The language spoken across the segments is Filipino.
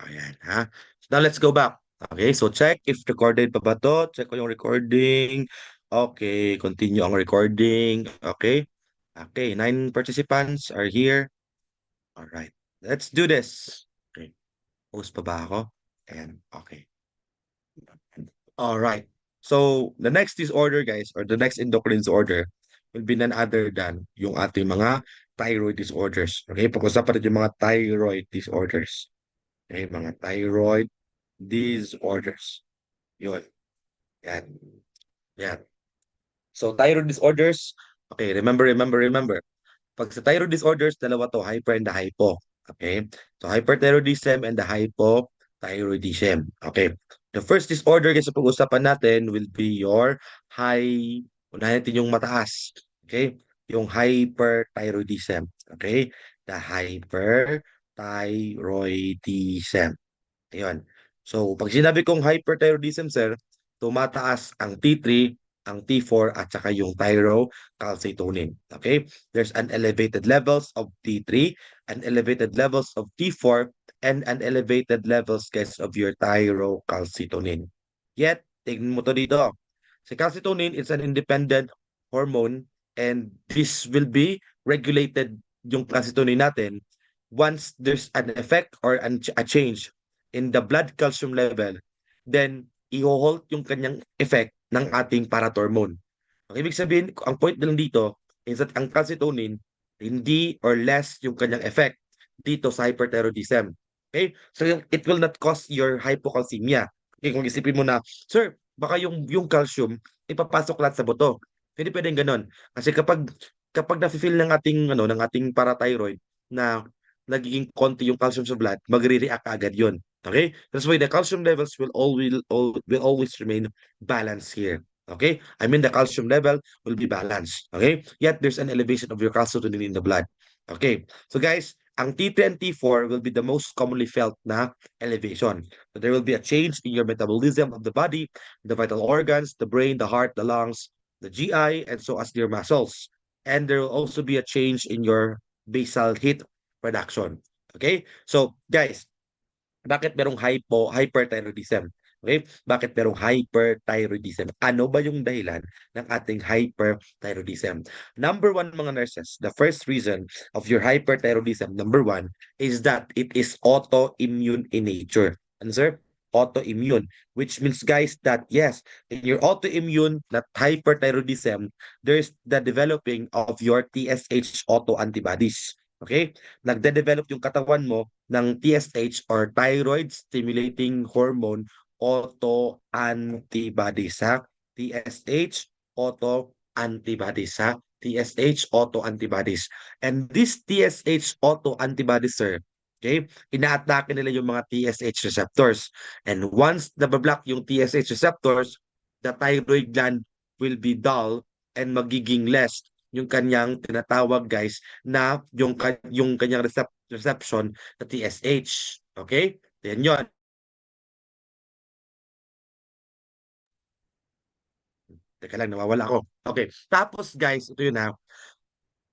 Ayan, ha? So now let's go back. Okay, so check if recorded pa ba to. Check ko yung recording. Okay, continue ang recording. Okay. Okay, 9 participants are here. All right. Let's do this. Okay. Post pa ba ako? Ayan. Okay. All right. So, the next disorder, guys, or the next endocrine disorder will be none other than yung ating mga thyroid disorders. Okay? Pag-usapan natin yung mga thyroid disorders. Okay? Mga thyroid disorders. Yun. Yan. Yan. So, thyroid disorders, okay, remember. Pag sa thyroid disorders, dalawa to, hyper and the hypo. Okay? So, hyperthyroidism and the hypothyroidism. Okay? The first disorder kasi pag-usapan natin will be your unahin natin yung mataas. Okay? Yung hyperthyroidism. Okay? The hyperthyroidism. Ayun. So, pag sinabi kong hyperthyroidism, sir, tumataas ang T3, ang T4, at saka yung thyrocalcitonin. Okay? There's an elevated levels of T3, an elevated levels of T4, and an elevated levels, guys, of your thyrocalcitonin. Yet, tingnan mo to dito. Si calcitonin is an independent hormone and this will be regulated yung calcitonin natin once there's an effect or a change in the blood calcium level, then i-halt yung kanyang effect ng ating parathormone. Ang ibig sabihin, ang point lang dito is that ang calcitonin, hindi or less yung kanyang effect dito sa hyperthyroidism. Okay? So it will not cause your hypocalcemia. Okay, kung isipin mo na, sir, baka yung calcium ipapasok lahat sa buto. Hindi pwedeng ganun. Kasi kapag nafe-feel ng ating ng ating parathyroid na nagiging konti yung calcium sa blood, magre-react agad yun. Okay? That's why the calcium levels will always remain balanced here. Okay? I mean the calcium level will be balanced. Okay? Yet there's an elevation of your calcitonin in the blood. Okay? So guys, ang T3 and T4 will be the most commonly felt na elevation. So there will be a change in your metabolism of the body, the vital organs, the brain, the heart, the lungs, the GI, and so as your muscles. And there will also be a change in your basal heat production. Okay? So, guys, bakit merong hyperthyroidism? Okay? Bakit merong hyperthyroidism? Ano ba yung dahilan ng ating hyperthyroidism? Number one, mga nurses, the first reason of your hyperthyroidism, number one, is that it is autoimmune in nature. Ano, sir? Autoimmune, which means, guys, that yes, in your autoimmune, that hyperthyroidism, there's the developing of your TSH autoantibodies. Okay? Nagde-develop yung katawan mo ng TSH or thyroid stimulating hormone autoantibodies ha. TSH autoantibodies ha. TSH autoantibodies. And this TSH autoantibodies, sir, okay, ina-atake nila yung mga TSH receptors. And once nabablock yung TSH receptors, the thyroid gland will be dull and magiging less yung kanyang tinatawag, guys, na yung kanyang reception sa TSH. Okay? Yan yun. Teka lang, nawawala ako. Okay. Tapos, guys, ito yun na.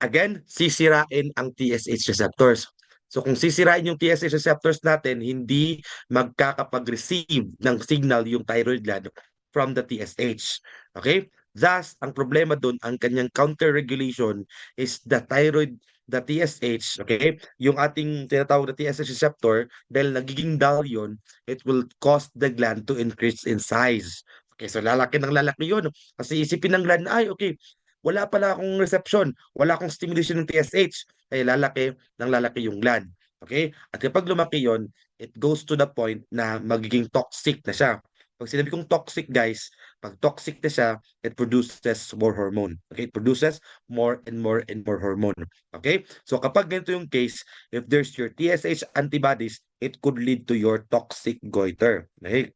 Again, sisirain ang TSH receptors. So kung sisirain yung TSH receptors natin, hindi magkakapag-receive ng signal yung thyroid gland from the TSH. Okay? Thus, ang problema doon, ang kanyang counter-regulation is the TSH, okay? Yung ating tinatawag na TSH receptor, dahil nagiging dull yun, it will cause the gland to increase in size. Okay, so lalaki ng lalaki yun. Kasi isipin ng gland, ay, okay, wala pala akong reception, wala akong stimulation ng TSH, ay lalaki ng lalaki yung gland. Okay? At kapag lumaki yon, it goes to the point na magiging toxic na siya. Pag sinabi kong toxic, guys, pag toxic na siya, it produces more hormone. Okay? It produces more and more and more hormone. Okay? So kapag ganito yung case, if there's your TSH antibodies, it could lead to your toxic goiter. Okay?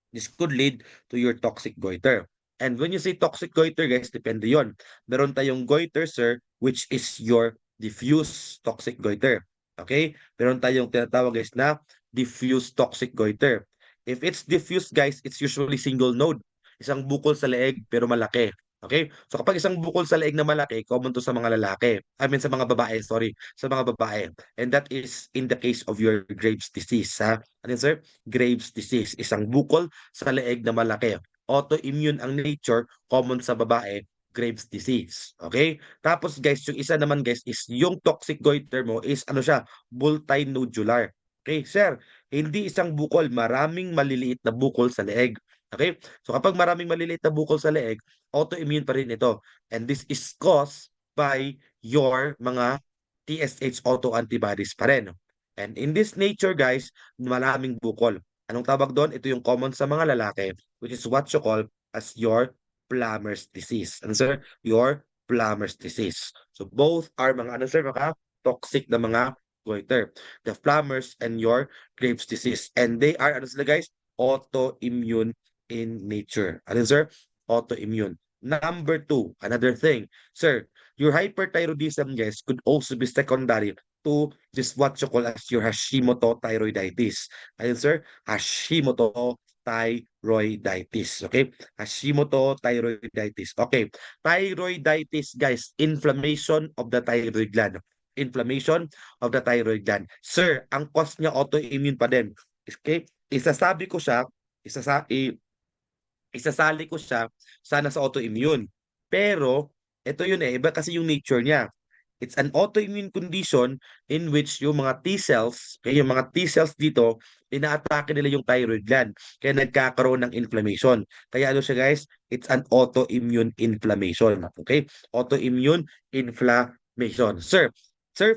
This could lead to your toxic goiter. And when you say toxic goiter, guys, depende yon. Meron tayong goiter, sir, which is your diffuse toxic goiter. Okay? Meron tayong tinatawag, guys, na diffuse toxic goiter. If it's diffuse, guys, it's usually single node. Isang bukol sa leeg pero malaki. Okay? So kapag isang bukol sa leeg na malaki, common to sa mga lalaki. I mean sa mga babae, sorry, sa mga babae. And that is in the case of your Graves' disease, ha? Ano yun, sir? Graves' disease, isang bukol sa leeg na malaki. Autoimmune ang nature, common sa babae, Graves' disease. Okay? Tapos guys, yung isa naman guys is yung toxic goiter mo is ano siya, multinodular. Okay, sir, hindi isang bukol, maraming maliliit na bukol sa leeg. Okay? So kapag maraming maliliit na bukol sa leeg, autoimmune pa rin ito. And this is caused by your mga TSH autoantibodies pa rin. And in this nature, guys, maraming bukol. Anong tawag doon? Ito yung common sa mga lalaki, which is what you call as your Plummer's disease. Ano, sir? Your Plummer's disease. So both are mga, ano, sir, mga toxic na mga goiter. The Plummer's and your Graves' disease. And they are, ano sila, guys? Autoimmune in nature. Ano, sir? Autoimmune. Number two, another thing, sir, your hyperthyroidism, guys, could also be secondary to this what you call as your Hashimoto thyroiditis. Ayun, sir, Hashimoto thyroiditis. Okay? Hashimoto thyroiditis. Okay. Thyroiditis, guys, inflammation of the thyroid gland. Inflammation of the thyroid gland. Sir, ang cause niya autoimmune pa din. Okay? Isasabi ko siya, isasa, isasali ko siya sana sa autoimmune. Pero, ito yun eh, iba kasi yung nature niya. It's an autoimmune condition in which yung mga T cells, kaya yung mga T cells dito, inaatake nila yung thyroid gland. Kaya nagkakaroon ng inflammation. Kaya ano siya guys? It's an autoimmune inflammation. Okay? Autoimmune inflammation. Sir,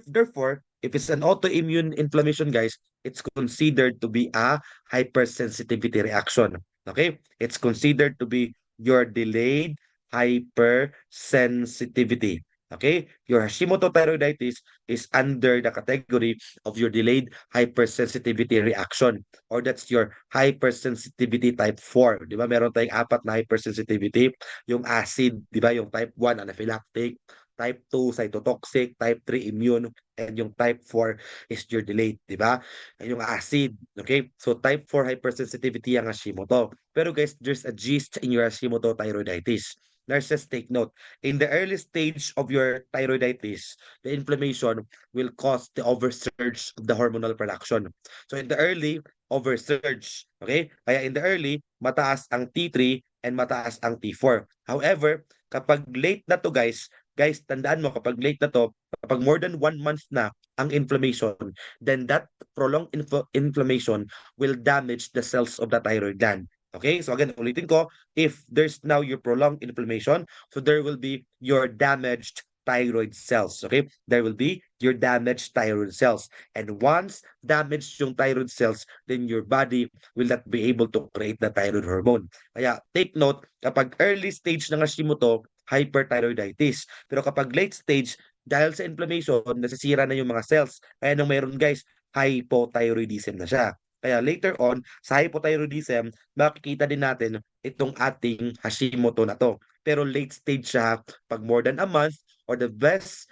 therefore, if it's an autoimmune inflammation guys, it's considered to be a hypersensitivity reaction. Okay? It's considered to be your delayed hypersensitivity. Okay? Your Hashimoto thyroiditis is under the category of your delayed hypersensitivity reaction, or that's your hypersensitivity type 4. Di ba? Meron tayong apat na hypersensitivity. Yung acid, di ba? Yung type 1, anaphylactic, type 2, cytotoxic, type 3, immune, and yung type 4 is your delayed, di ba? Yung acid, okay? So type 4 hypersensitivity ang Hashimoto. Pero guys, there's a gist in your Hashimoto thyroiditis. Nurses, take note. In the early stage of your thyroiditis, the inflammation will cause the oversurge of the hormonal production. So in the early, oversurge. Okay? Kaya in the early, mataas ang T3 and mataas ang T4. However, kapag late na to guys, tandaan mo, kapag late na to, kapag more than 1 month na ang inflammation, then that prolonged inflammation will damage the cells of the thyroid gland. Okay? So again, ulitin ko, if there's now your prolonged inflammation, so there will be your damaged thyroid cells. Okay? There will be your damaged thyroid cells. And once damaged yung thyroid cells, then your body will not be able to create the thyroid hormone. Kaya take note, kapag early stage ng Hashimoto, hyperthyroiditis. Pero kapag late stage, dahil sa inflammation, nasisira na yung mga cells. Kaya nung mayroon guys, hypothyroidism na siya. Kaya later on, sa hypothyroidism, makikita din natin itong ating Hashimoto na to. Pero late stage siya pag more than a month, or the best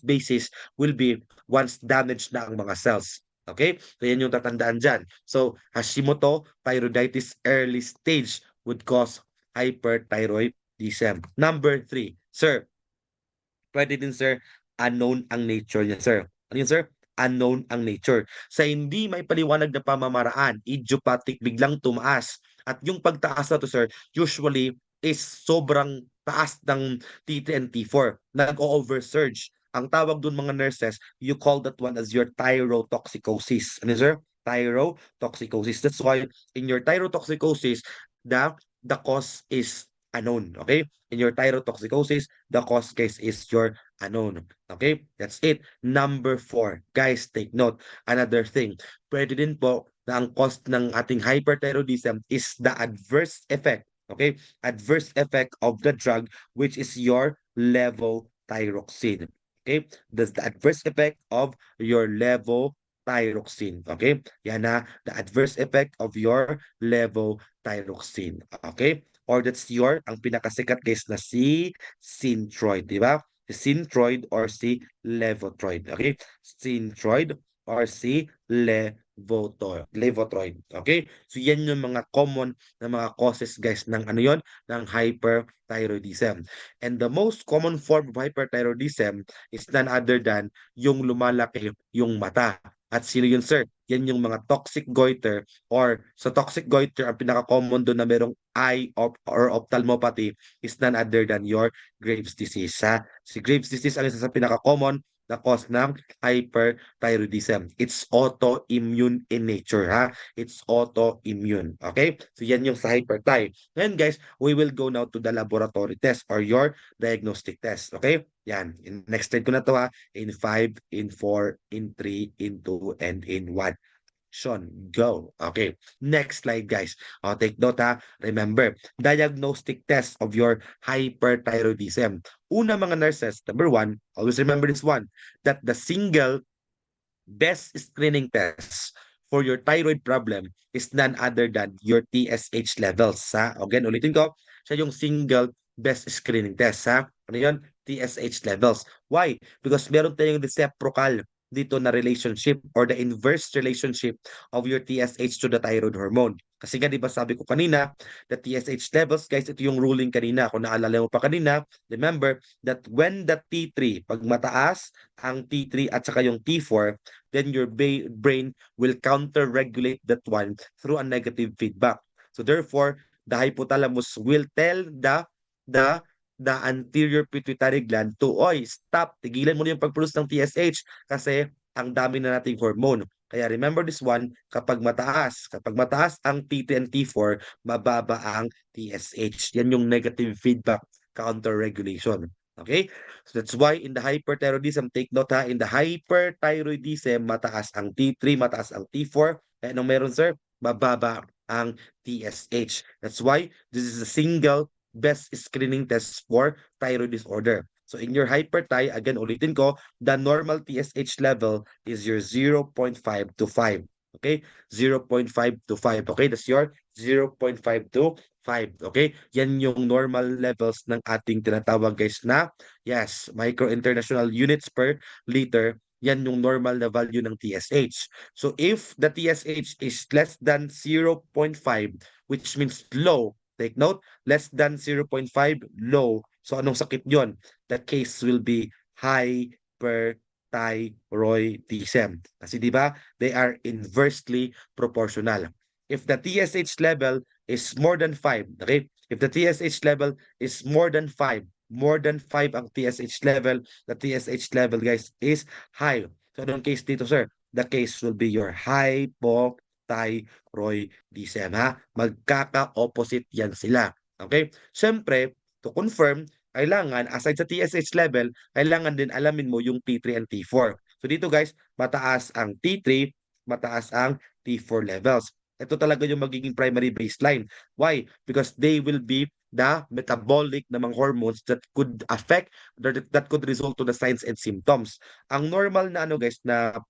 basis will be once damaged na ang mga cells. Okay? So yan yung tatandaan dyan. So Hashimoto thyroiditis early stage would cause hyperthyroidism. Number 3, sir, pwede din sir, unknown ang nature niya sir. Ano yun sir? Unknown ang nature. Sa hindi may paliwanag na pamamaraan, idiopathic, biglang tumaas. At yung pagtaas na to sir, usually is sobrang taas ng T3 and T4. Nag-oversurge. Ang tawag dun mga nurses, you call that one as your thyrotoxicosis. Ano sir? Thyrotoxicosis. That's why in your thyrotoxicosis, the cause is unknown. Okay? In your thyrotoxicosis, the cause case is your unknown. Okay? That's it. Number 4. Guys, take note. Another thing. Pwede din po na ang cause ng ating hyperthyroidism is the adverse effect. Okay? Adverse effect of the drug which is your levothyroxine. Okay? That's the adverse effect of your levothyroxine. Okay? Yan na, the adverse effect of your levothyroxine. Okay? Or that's your, ang pinakasikat guys na si Synthroid, di ba? Si Synthroid or si Levothroid, okay? Synthroid or si Levothroid. levothyroid. Okay? So yan yung mga common na mga causes guys ng ano yon, ng hyperthyroidism. And the most common form of hyperthyroidism is none other than yung lumalaki yung mata. At sino yun, sir? Yan yung mga toxic goiter, or sa toxic goiter, ang pinaka-common doon na merong eye or ophthalmopathy is none other than your Graves' disease. Ha? Si Graves' disease ang isa sa pinaka-common na cause ng hyperthyroidism. It's autoimmune in nature, ha? It's autoimmune. Okay? So yan yung sa hyperthyroid. Ngayon guys, we will go now to the laboratory test or your diagnostic test. Okay? Yan. Next slide ko na to, ha. In 5, in 4, in 3, in 2, and in 1. Sean, go. Okay. Next slide, guys. Take note, ha. Remember, diagnostic test of your hyperthyroidism. Una, mga nurses, number one, always remember this one, that the single best screening test for your thyroid problem is none other than your TSH levels. Ha? Again, ulitin ko, siya yung single best screening test. Ha? Ano yun? TSH levels. Why? Because meron tayong reciprocal dito na relationship or the inverse relationship of your TSH to the thyroid hormone. Kasi nga, di ba sabi ko kanina, the TSH levels, guys, ito yung ruling kanina. Kung naalala mo pa kanina, remember that when the T3, pag mataas ang T3 at saka yung T4, then your brain will counter-regulate that one through a negative feedback. So therefore, the hypothalamus will tell the the anterior pituitary gland to, oy, stop, tigilan mo na yung pag-produce ng TSH kasi ang dami na nating hormone. Kaya remember this one, kapag mataas ang T3 and T4, mababa ang TSH. Yan yung negative feedback counter-regulation. Okay? So that's why in the hyperthyroidism, take note, ha, in the hyperthyroidism, mataas ang T3, mataas ang T4. Kaya anong meron, sir? Mababa ang TSH. That's why this is a single best screening test for thyroid disorder. So in your hyperthy, again, ulitin ko, the normal TSH level is your 0.5 to 5. Okay? 0.5 to 5. Okay? That's your 0.5 to 5. Okay? Yan yung normal levels ng ating tinatawag, guys, na, yes, micro international units per liter. Yan yung normal na value ng TSH. So if the TSH is less than 0.5, which means low, take note, less than 0.5, low. So anong sakit yon? The case will be hyperthyroidism. Kasi di ba, they are inversely proportional. If the TSH level is more than 5, okay? If the TSH level is more than 5 ang TSH level, the TSH level, guys, is high. So anong case dito, sir? The case will be your hypothyroidism, ha? Magkaka-opposite yan sila. Okay? Siyempre, to confirm, kailangan, aside sa TSH level, kailangan din alamin mo yung T3 and T4. So dito, guys, mataas ang T3, mataas ang T4 levels. Ito talaga yung magiging primary baseline. Why? Because they will be the metabolic na mga hormones that could affect, that could result to the signs and symptoms. Ang normal na ano, guys, na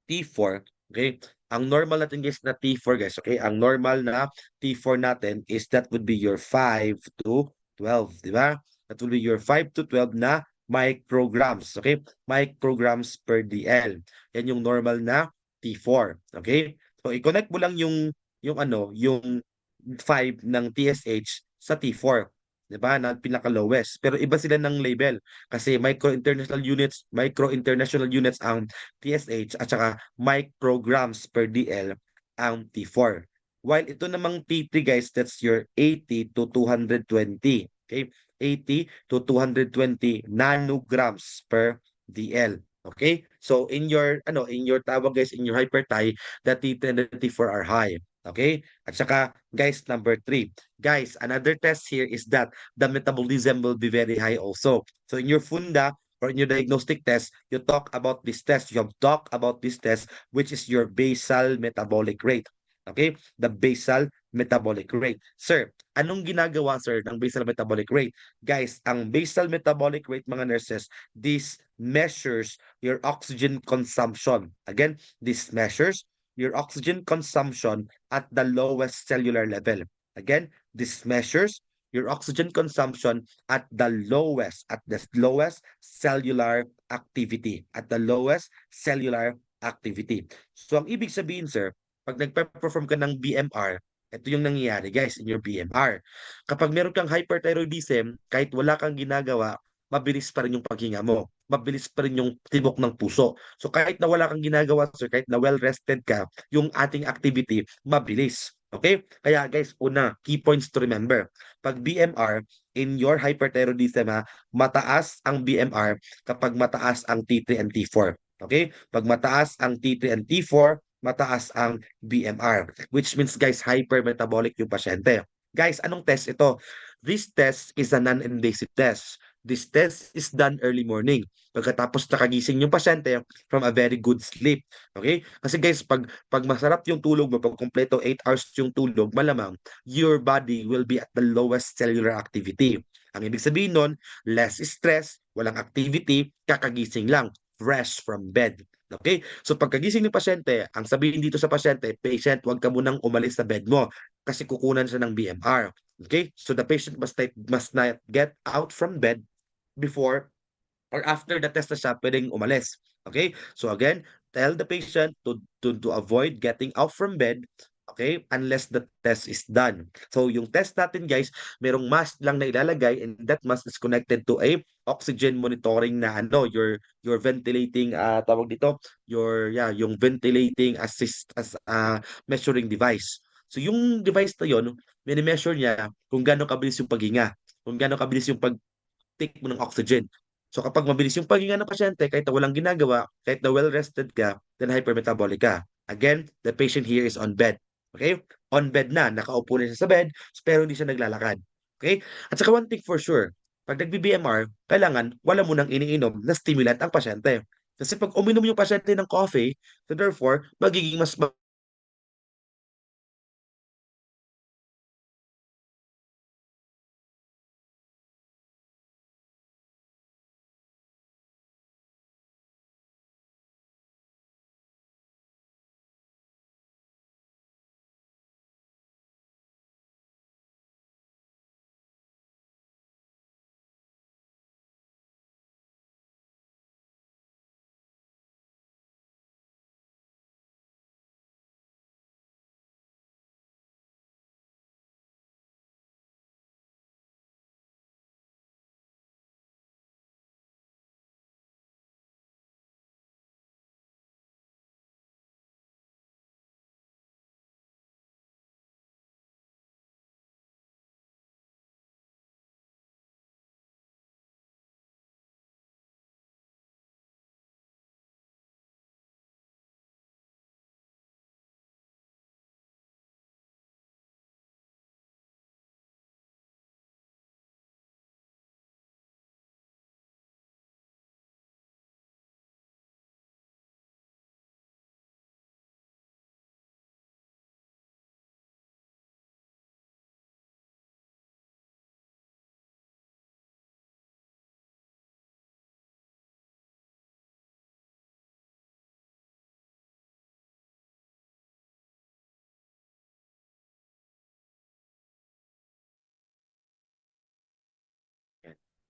T4, okay? Ang normal natin, guys, na T4, guys, okay? Ang normal na T4 natin is that would be your 5 to 12, di ba? That will be your 5 to 12 na micrograms, okay? Micrograms per DL. Yan yung normal na T4, okay? So i-connect mo lang yung ano, yung 5 ng TSH sa T4, 'di ba? Na pinaka-lowest. Pero iba sila ng label kasi micro international units ang TSH at saka micrograms per DL ang T4. While ito namang T3, guys, that's your 80 to 220. Okay? 80 to 220 nanograms per DL. Okay? So in your tawag, guys, in your hyperthy, the T3 and the T4 are high. Okay? At saka, guys, number 3. Guys, another test here is that the metabolism will be very high also. So in your funda or in your diagnostic test, you talk about this test. You have talked about this test, which is your basal metabolic rate. Okay? The basal metabolic rate. Sir, anong ginagawa, sir, ng basal metabolic rate? Guys, ang basal metabolic rate, mga nurses, this measures your oxygen consumption. Again, this measures your oxygen consumption at the lowest cellular level. Again, this measures your oxygen consumption at the lowest cellular activity, at the lowest cellular activity. So ang ibig sabihin, sir, pag nagpe-perform ka ng BMR, ito yung nangyayari guys in your BMR. Kapag meron kang hyperthyroidism, kahit wala kang ginagawa, mabilis pa rin yung paghinga mo. Mabilis pa rin yung tibok ng puso. So kahit na wala kang ginagawa, sir, kahit na well-rested ka, yung ating activity, mabilis. Okay? Kaya guys, una, key points to remember. Pag BMR, in your hyperthyroidism, ha, mataas ang BMR kapag mataas ang T3 and T4. Okay? Pag mataas ang T3 and T4, mataas ang BMR. Which means guys, hypermetabolic yung pasyente. Guys, anong test ito? This test is a non-invasive test. This test is done early morning. Pagkatapos nakagising yung pasyente from a very good sleep. Okay? Kasi guys, pag masarap yung tulog mo, pag kompleto 8 hours yung tulog, malamang your body will be at the lowest cellular activity. Ang ibig sabihin nun, less stress, walang activity, kakagising lang, fresh from bed. Okay? So pagkagising ng pasyente, ang sabihin dito sa pasyente, patient, huwag ka munang umalis sa bed mo kasi kukunan siya ng BMR. Okay? So the patient must not get out from bed before or after the test na siya pwedeng umalis. Okay? So again, tell the patient to avoid getting out from bed, okay, unless the test is done. So yung test natin guys, merong mask lang na ilalagay and that mask is connected to a oxygen monitoring na ano, your ventilating tawag dito, yung ventilating assist as measuring device. So yung device na yon, mini-measure niya kung gaano kabilis yung paghinga, kung gaano kabilis yung pag-take mo ng oxygen. So kapag mabilis yung paghinga ng pasyente, kahit na walang ginagawa, kahit na well-rested ka, then hypermetabolic ka. Again, the patient here is on bed. Okay? On bed na, nakaupo na siya sa bed, pero hindi siya naglalakad. Okay? At saka one thing for sure, pag nagbi-BMR, kailangan wala mo nang iniinom na stimulant ang pasyente. Kasi pag uminom yung pasyente ng coffee, so therefore, magiging mas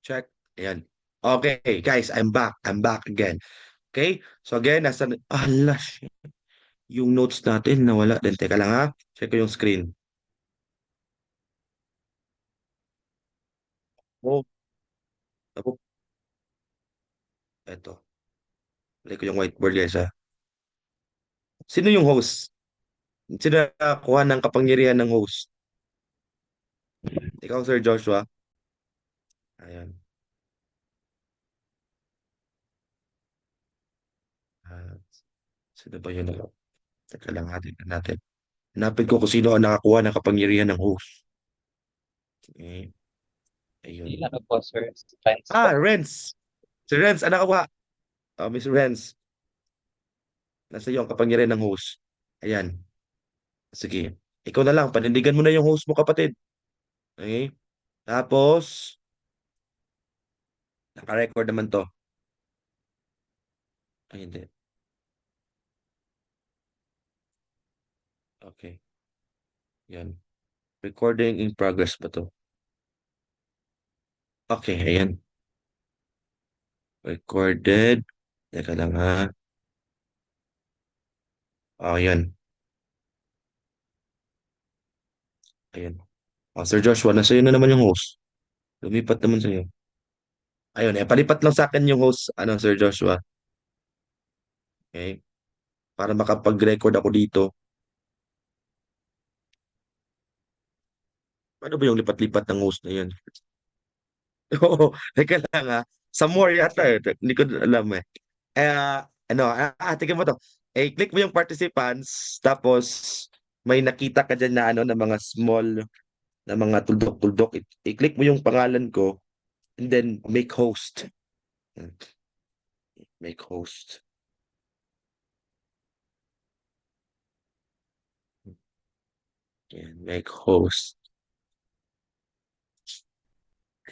check. Ayan. Okay, guys, I'm back. I'm back again. Okay? So again, shit. Yung notes natin nawala din. Teka lang ha. Check ko yung screen. Oh, ako. Eto. Play ko yung whiteboard guys ha. Sino yung host? Sino nakakuha ng kapangyarihan ng host? Ikaw, Sir Joshua. Ayan. Ah, sino ba yun? Teka lang natin. Hanapin ko kung sino ang nakakuha ng kapangyarihan ng host. Okay. Hindi Ayun. ano po, sir. Friends po. Renz. Si Renz, ang nakakuha. Oh, Miss Renz. Nasa iyo ang kapangyarihan ng host. Ayan. Sige. Ikaw na lang. Panindigan mo na yung host mo, kapatid. Okay? Tapos, naka-record naman to. Ay, hindi. Okay. Yan. Recording in progress ba to? Okay, ayan. Recorded. Teka lang ha. Oh, yun. Ayun. Oh, Sir Joshua, nasa iyo na naman yung host. Lumipat naman sa iyo. Ayun, palipat lang sa akin yung host, Sir Joshua. Okay? Para makapag-record ako dito. Ano ba yung lipat-lipat ng host na yun? Oo, teka lang Some more yata eh. Hindi ko alam eh. Tingnan mo to. Click mo yung participants, tapos may nakita ka dyan na na mga small, na mga tuldok-tuldok. I-click mo yung pangalan ko, and then make host. Make host. Yan, make host.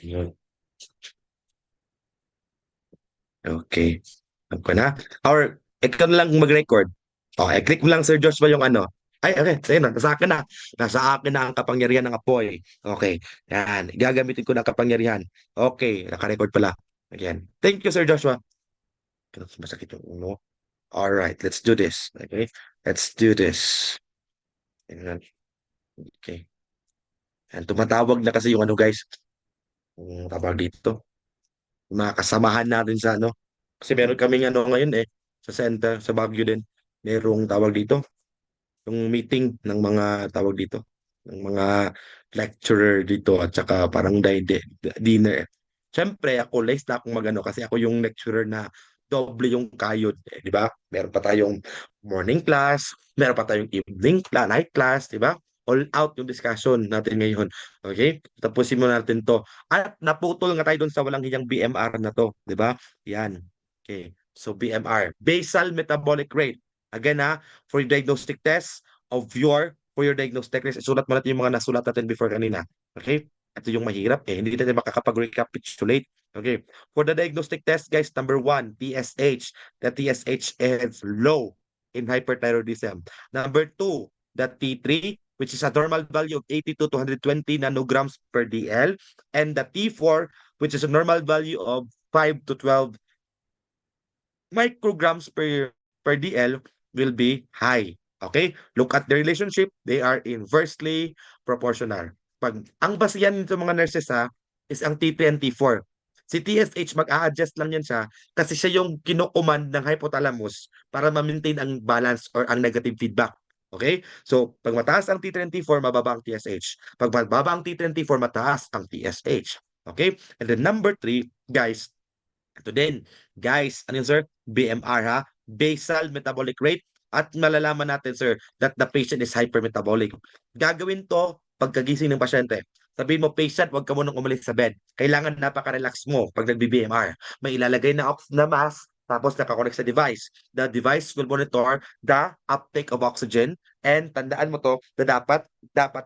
Ayun. Okay. Alam ko na. Or, ikaw na lang mag-record. Okay, click mo lang Sir Joshua yung ano. Ay, okay. Ayun na. Nasa akin na. Nasa akin na ang kapangyarihan ng apoy. Okay. Yan. Gagamitin ko ng kapangyarihan. Okay. Naka-record pala. Again. Thank you, Sir Joshua. Masakit yung ulo. Alright. Let's do this. Okay. Let's do this. Ayan. Okay. And tumatawag na kasi yung guys. Yung tawag dito. Yung mga kasamahan natin sa Kasi meron kaming ngayon sa center, sa Baguio din. Merong tawag dito yung meeting ng mga tawag dito, ng mga lecturer dito at saka parang dinner. Siyempre, ako less na akong magano kasi ako yung lecturer na doble yung kayod, di ba? Meron pa tayong morning class, meron pa tayong evening class, night class, di ba? All out yung discussion natin ngayon. Okay? Tapusin mo natin to. At naputol nga tayo dun sa walang hiyang BMR na to, di ba? Yan. Okay. So BMR, basal metabolic rate. Again for your diagnostic test for your diagnostic test, isulat mo natin yung mga nasulat natin before kanina. Okay? Ito yung mahirap hindi natin makakapag-recapitulate. Okay. For the diagnostic test, guys, number one, TSH. The TSH is low in hyperthyroidism. Number two, the T3, which is a normal value of 82 to 120 nanograms per DL. And the T4, which is a normal value of 5 to 12 micrograms per DL will be high. Okay? Look at the relationship. They are inversely proportional. Ang basihan nito mga nurses is ang T3 and T4. Si TSH mag-a-adjust lang yan siya kasi siya yung kinocommand ng hypothalamus para ma-maintain ang balance or ang negative feedback. Okay? So, pag mataas ang T3 and T4, mababa ang TSH. Pag mababa ang T3 and T4, mataas ang TSH. Okay? And then number three, guys, ito din. Guys, ano yun, sir? BMR Basal metabolic rate. At malalaman natin, sir, that the patient is hypermetabolic. Gagawin to pagkagising ng pasyente. Sabihin mo, patient, huwag ka munang umalis sa bed. Kailangan napaka-relax mo pag nagbi-BMR. May ilalagay na mask, tapos nakakonect sa device. The device will monitor the uptake of oxygen. And tandaan mo to, na dapat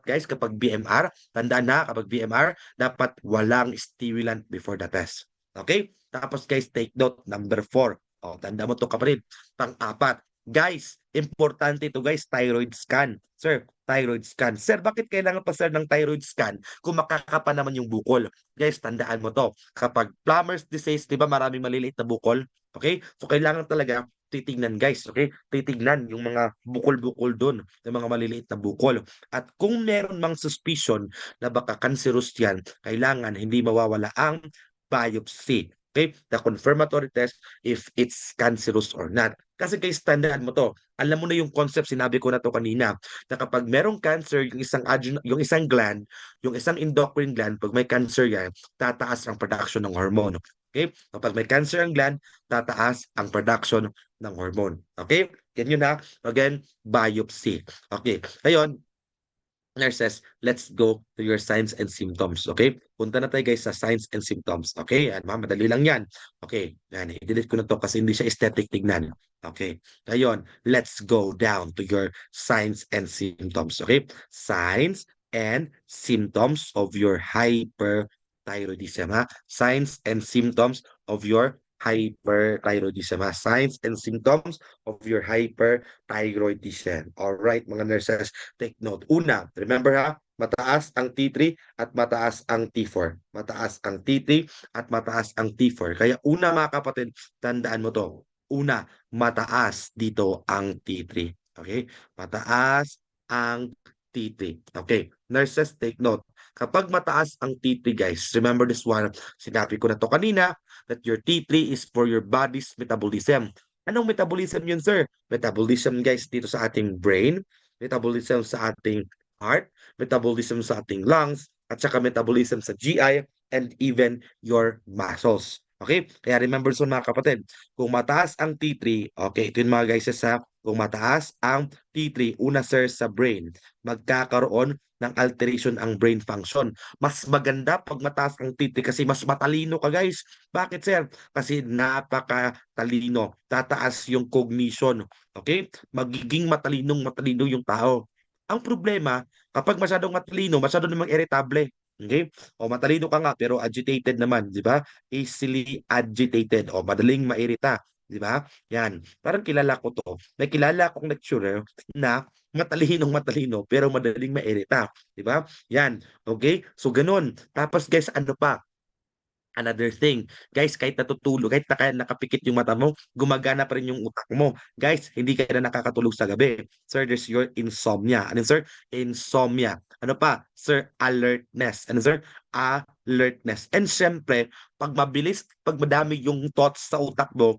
guys, kapag BMR, tandaan kapag BMR, dapat walang stimulant before the test. Okay? Tapos guys, take note, number 4. O, tanda mo to kapatid. Pang-apat. Guys, importante ito guys, thyroid scan. Sir, thyroid scan. Sir, bakit kailangan pa sir ng thyroid scan kung makakapa naman yung bukol? Guys, tandaan mo to. Kapag plumber's disease, di ba maraming maliliit na bukol? Okay? So, kailangan talaga titignan guys, okay? Titignan yung mga bukol-bukol doon, yung mga maliliit na bukol. At kung meron mang suspicion na baka cancerous yan, kailangan hindi mawawala ang biopsy. Okay? The confirmatory test if it's cancerous or not. Kasi guys, tandaan mo to. Alam mo na yung concept, sinabi ko na to kanina, na kapag merong cancer, yung isang gland, yung isang endocrine gland, pag may cancer yan, tataas ang production ng hormone. Okay? Kapag may cancer ang gland, tataas ang production ng hormone. Okay? Yan yun Again, biopsy. Okay. Ngayon, nurses, let's go to your signs and symptoms. Okay? Punta na tayo guys sa signs and symptoms. Okay? Yan, madali lang yan. Okay. Yan, i-delete ko na to kasi hindi siya aesthetic tignan. Okay. Ngayon, let's go down to your signs and symptoms. Okay? Signs and symptoms of your hyperthyroidism. Signs and symptoms of your hyperthyroidism. Signs and symptoms of your hyperthyroidism. All right, mga nurses, take note. Una, remember mataas ang T3 at mataas ang T4. Mataas ang T3 at mataas ang T4. Kaya una mga kapatid, tandaan mo to. Una, mataas dito ang T3. Okay? Mataas ang T3. Okay. Nurses, take note. Kapag mataas ang T3, guys, remember this one. Sinabi ko na to kanina that your T3 is for your body's metabolism. Anong metabolism yun, sir? Metabolism, guys, dito sa ating brain, metabolism sa ating heart, metabolism sa ating lungs, at saka metabolism sa GI, and even your muscles. Okay? Kaya remember so mga kapatid, kung mataas ang T3, okay, ito yung mga guys sa kung mataas ang T3, una sir sa brain, magkakaroon ng alteration ang brain function. Mas maganda pag mataas ang T3 kasi mas matalino ka guys. Bakit sir? Kasi napakatalino. Tataas yung cognition. Okay? Magiging matalino yung tao. Ang problema, kapag masyadong matalino, masyado namang irritable. Okay? O matalino ka nga pero agitated naman, di ba? Easily agitated o madaling mairita, di ba? Yan. Parang kilala ko to. May kilala akong lecturer na matalino pero madaling mairita, di ba? Yan. Okay? So ganun. Tapos guys, ano pa? Another thing, guys, kahit natutulog, kahit nakapikit yung mata mo, gumagana pa rin yung utak mo. Guys, hindi ka na nakakatulog sa gabi. Sir, there's your insomnia. Ano, sir? Insomnia. Ano pa? Sir, alertness. Ano, sir? Alertness. And syempre, pag madami yung thoughts sa utak mo,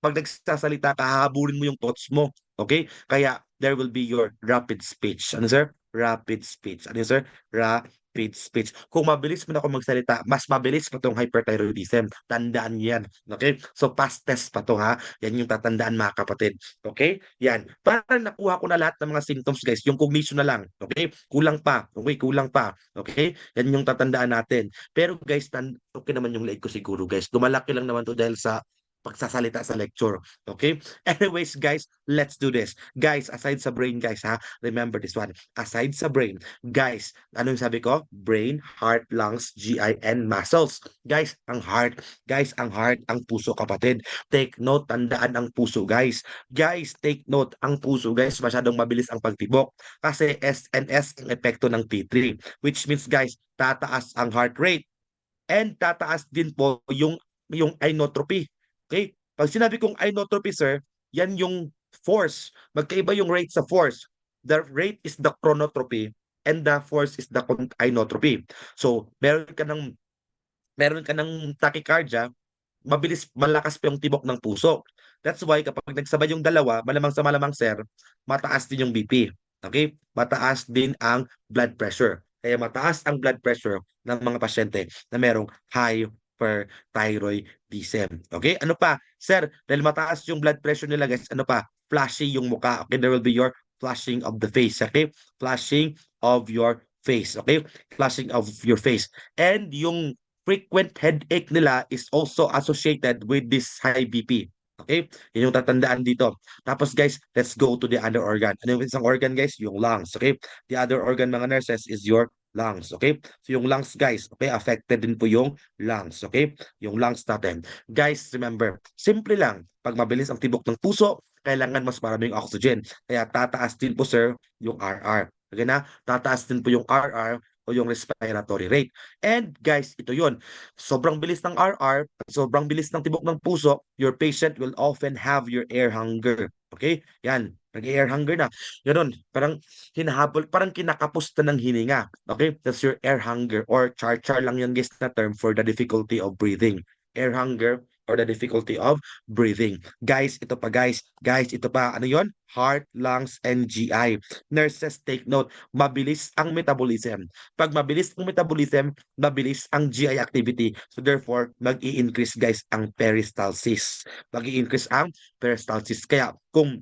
pag nagsasalita ka, hahabulin mo yung thoughts mo. Okay? Kaya, there will be your rapid speech. Ano, sir? Rapid speech. Ano, sir? Rapid speech. Kung mabilis mo na ako magsalita, mas mabilis pa tong hyperthyroidism. Tandaan yan. Okay? So, past test pa to, ha? Yan yung tatandaan, mga kapatid. Okay? Yan. Parang nakuha ko na lahat ng mga symptoms, guys. Yung cognition na lang. Okay? Kulang pa. Okay? Kulang pa. Okay? Yan yung tatandaan natin. Pero, guys, okay naman yung leg ko siguro, guys. Lumalaki lang naman to dahil sa pagsasalita sa lecture. Okay? Anyways, guys, let's do this. Guys, aside sa brain, guys, ha? Remember this one. Aside sa brain, guys, ano yung sabi ko? Brain, heart, lungs, GI, and muscles. Guys, ang heart. Guys, ang heart, ang puso, kapatid. Take note, tandaan ang puso, guys. Guys, take note, ang puso, guys, masyadong mabilis ang pagtibok. Kasi SNS ang epekto ng T3. Which means, guys, tataas ang heart rate. And tataas din po yung inotropy. Okay? Pag sinabi kong inotropy, sir, yan yung force. Magkaiba yung rate sa force. The rate is the chronotropy and the force is the inotropy. So, meron ka ng tachycardia, malakas pa yung tibok ng puso. That's why kapag nagsabay yung dalawa, malamang sa malamang sir, mataas din yung BP. Okay? Mataas din ang blood pressure. Kaya mataas ang blood pressure ng mga pasyente na merong hyperthyroidism. Okay? Ano pa? Sir, dahil mataas yung blood pressure nila guys, ano pa? Flashy yung mukha. Okay? There will be your flushing of the face. Okay? Flushing of your face. Okay? Flushing of your face. And yung frequent headache nila is also associated with this high BP. Okay? Yun yung tatandaan dito. Tapos guys, let's go to the other organ. Ano yung isang organ guys? Yung lungs. Okay? The other organ mga nurses is your lungs. Okay? So yung lungs guys, okay? Affected din po yung lungs. Okay? Yung lungs natin. Guys, remember, simple lang. Pag mabilis ang tibok ng puso, kailangan mas maraming oxygen. Kaya tataas din po sir yung RR. Okay na? Tataas din po yung RR o yung respiratory rate. And guys, ito yun. Sobrang bilis ng RR, sobrang bilis ng tibok ng puso, your patient will often have your air hunger. Okay? Yan. Nag-air hunger na. Ganun. Parang hinahabol, parang kinakapos na ng hininga. Okay? That's your air hunger or char-char lang yung guys na term for the difficulty of breathing. Air hunger or the difficulty of breathing. Guys, ito pa guys. Guys, ito pa. Ano yon? Heart, lungs, and GI. Nurses, take note. Mabilis ang metabolism. Pag mabilis ang metabolism, mabilis ang GI activity. So therefore, mag-i-increase guys ang peristalsis. Mag-i-increase ang peristalsis. Kaya kung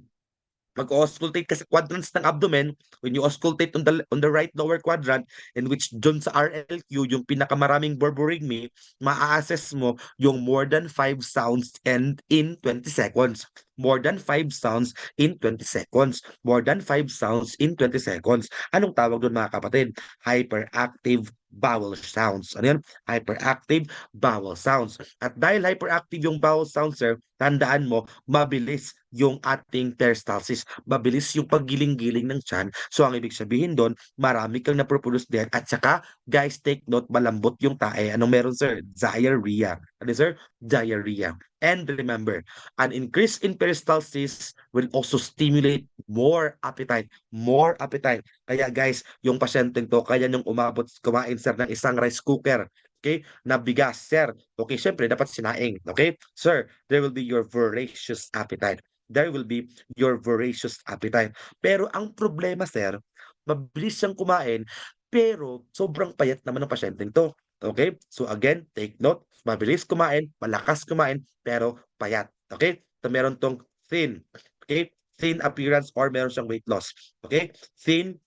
mag-auscultate ka sa quadrants ng abdomen, when you auscultate on the right lower quadrant, in which dun sa RLQ, yung pinakamaraming borborygmi, ma-assess mo yung more than 5 sounds and in 20 seconds. More than 5 sounds in 20 seconds. More than 5 sounds in 20 seconds. Anong tawag doon mga kapatid? Hyperactive vowel sounds. Ano yun? Hyperactive vowel sounds. At dahil hyperactive yung vowel sounds, sir, tandaan mo, mabilis yung ating peristalsis. Mabilis yung paggiling-giling ng tiyan. So ang ibig sabihin doon, marami kang na-produce din. At saka, guys, take note, malambot yung tae. Anong meron, sir? Diarrhea. Ano, sir? Diarrhea. And remember, an increase in peristalsis will also stimulate more appetite. More appetite. Kaya guys, yung pasyenteng to, kaya nung umabot, kumain sir ng isang rice cooker. Okay? Na bigas, sir. Okay, syempre, dapat sinaing. Okay? Sir, there will be your voracious appetite. There will be your voracious appetite. Pero ang problema, sir, mabilis siyang kumain, pero sobrang payat naman ng pasyenteng to. Okay? So again, take note, mabilis kumain, malakas kumain, pero payat. Okay? So meron tong thin. Okay? Thin appearance or meron siyang weight loss. Okay? Thin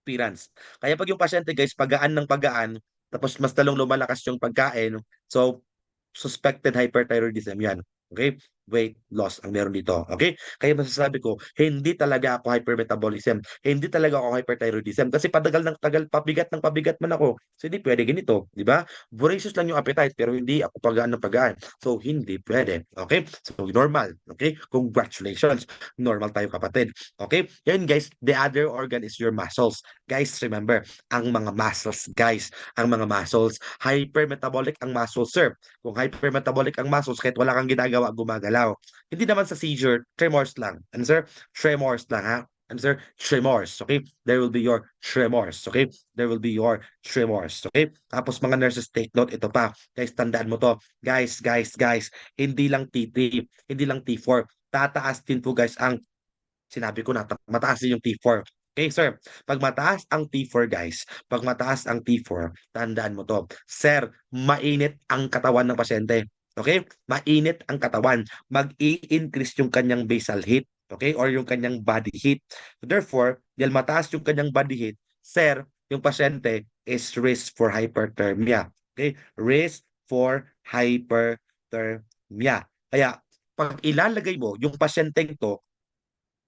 appearance. Kaya pag yung pasyente guys, pagaan ng pagaan, tapos mas talong lumalakas yung pagkain, so suspected hyperthyroidism yan. Okay? Weight loss ang meron dito. Okay? Kaya masasabi ko, hindi talaga ako hypermetabolism. Hindi talaga ako hyperthyroidism. Kasi patagal ng tagal, pabigat man ako. So hindi pwede ganito. Di ba? Voracious lang yung appetite, pero hindi ako pagaan ng pagaan. So hindi pwede. Okay? So normal. Okay? Congratulations. Normal tayo kapatid. Okay? Yan guys, the other organ is your muscles. Guys, remember, ang mga muscles, guys, ang mga muscles, hypermetabolic ang muscles, sir. Kung hypermetabolic ang muscles, kahit wala kang ginagawa, gumagalaw. Hindi naman sa seizure, tremors lang. Ano sir? Tremors lang ha. Ano sir? Tremors. Okay? There will be your tremors. Okay? There will be your tremors. Okay? Tapos mga nurses, take note, ito pa. Guys, tandaan mo to. Guys, hindi lang T3, hindi lang T4. Tataas din po guys ang sinabi ko na mataas din yung T4. Okay, sir. Pag mataas ang T4, guys, pag mataas ang T4, tandaan mo to. Sir, mainit ang katawan ng pasyente. Okay? Mainit ang katawan. Mag-i-increase yung kanyang basal heat. Okay? Or yung kanyang body heat. Therefore, dahil mataas yung kanyang body heat, sir, yung pasyente is risk for hyperthermia. Okay? Risk for hyperthermia. Kaya, pag ilalagay mo yung pasyenteng to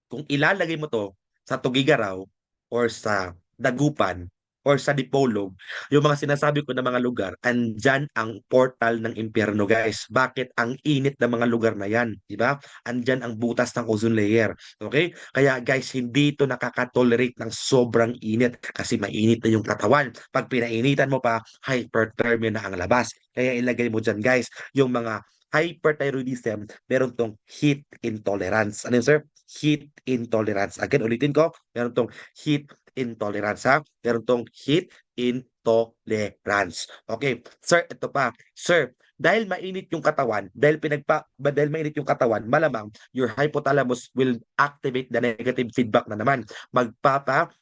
kung ilalagay mo to sa Tugigaraw or sa Dagupan or sa Dipolog, yung mga sinasabi ko na mga lugar, andyan ang portal ng impyerno, guys. Bakit? Ang init ng mga lugar na yan, di ba? Andyan ang butas ng ozone layer. Okay? Kaya guys, hindi ito nakakatolerate ng sobrang init kasi mainit na yung katawan. Pag pinainitan mo pa, hyperthermia na ang labas. Kaya ilagay mo dyan, guys, yung mga hyperthyroidism, meron tong heat intolerance. Ano yun, sir? Heat intolerance. Again, ulitin ko, meron tong heat intolerance, ha? Meron tong heat intolerance. Okay. Sir, ito pa. Sir, dahil mainit yung katawan, dahil mainit yung katawan, malamang your hypothalamus will activate the negative feedback na naman.